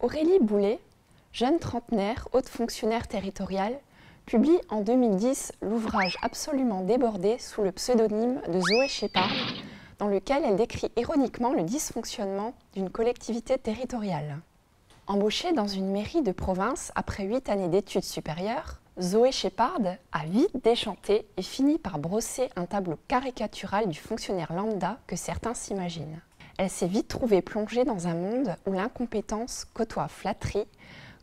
Aurélie Boulet, jeune trentenaire, haute fonctionnaire territoriale, publie en 2010 l'ouvrage absolument débordé sous le pseudonyme de Zoé Shepard, dans lequel elle décrit ironiquement le dysfonctionnement d'une collectivité territoriale. Embauchée dans une mairie de province après 8 années d'études supérieures, Zoé Shepard a vite déchanté et finit par brosser un tableau caricatural du fonctionnaire lambda que certains s'imaginent. Elle s'est vite trouvée plongée dans un monde où l'incompétence côtoie flatterie,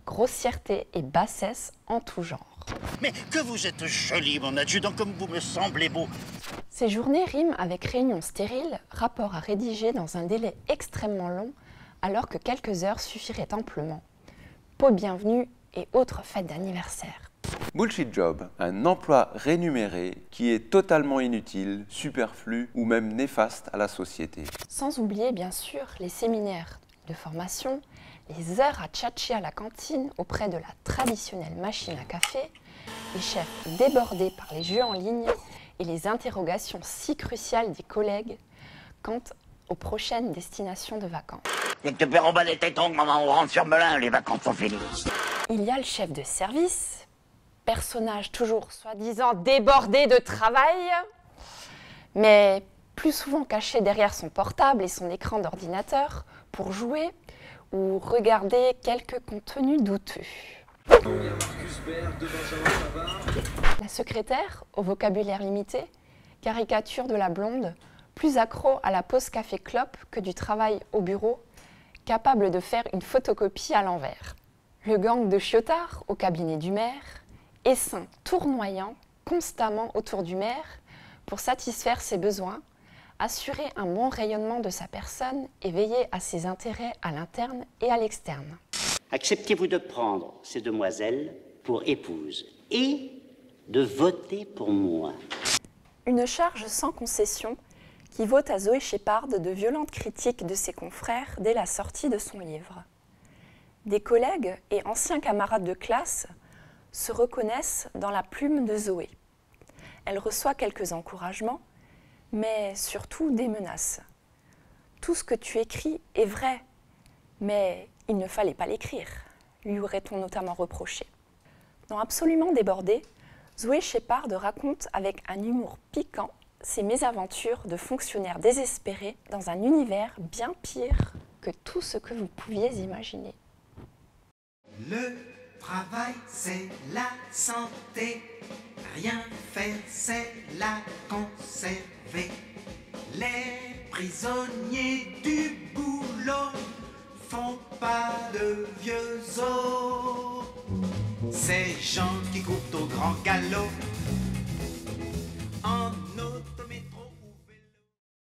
grossièreté et bassesse en tout genre. Mais que vous êtes joli, mon adjudant, comme vous me semblez beau. Ces journées riment avec réunions stériles, rapports à rédiger dans un délai extrêmement long, alors que quelques heures suffiraient amplement. Pot de bienvenue et autres fêtes d'anniversaire. Bullshit job, un emploi rémunéré qui est totalement inutile, superflu ou même néfaste à la société. Sans oublier bien sûr les séminaires de formation, les heures à tchatcher à la cantine auprès de la traditionnelle machine à café, les chefs débordés par les jeux en ligne et les interrogations si cruciales des collègues quant aux prochaines destinations de vacances. Et que te faire remballer les tétons, maman, on rentre sur Melun, les vacances sont finies. Il y a le chef de service, personnage toujours soi-disant débordé de travail, mais plus souvent caché derrière son portable et son écran d'ordinateur pour jouer ou regarder quelques contenus douteux. La secrétaire, au vocabulaire limité, caricature de la blonde, plus accro à la pause café clope que du travail au bureau, capable de faire une photocopie à l'envers. Le gang de chiotards au cabinet du maire, essaim tournoyant constamment autour du maire pour satisfaire ses besoins, assurer un bon rayonnement de sa personne et veiller à ses intérêts à l'interne et à l'externe. Acceptez-vous de prendre ces demoiselles pour épouses et de voter pour moi? Une charge sans concession qui vaut à Zoé Shepard de violentes critiques de ses confrères dès la sortie de son livre. Des collègues et anciens camarades de classe se reconnaissent dans la plume de Zoé. Elle reçoit quelques encouragements, mais surtout des menaces. Tout ce que tu écris est vrai, mais il ne fallait pas l'écrire, lui aurait-on notamment reproché. Dans Absolument débordé, Zoé Shepard raconte avec un humour piquant ses mésaventures de fonctionnaire désespéré dans un univers bien pire que tout ce que vous pouviez imaginer. Le travail, c'est la santé. Rien faire, c'est la conserver. Les prisonniers du boulot font pas de vieux os. Ces gens qui courent au grand galop en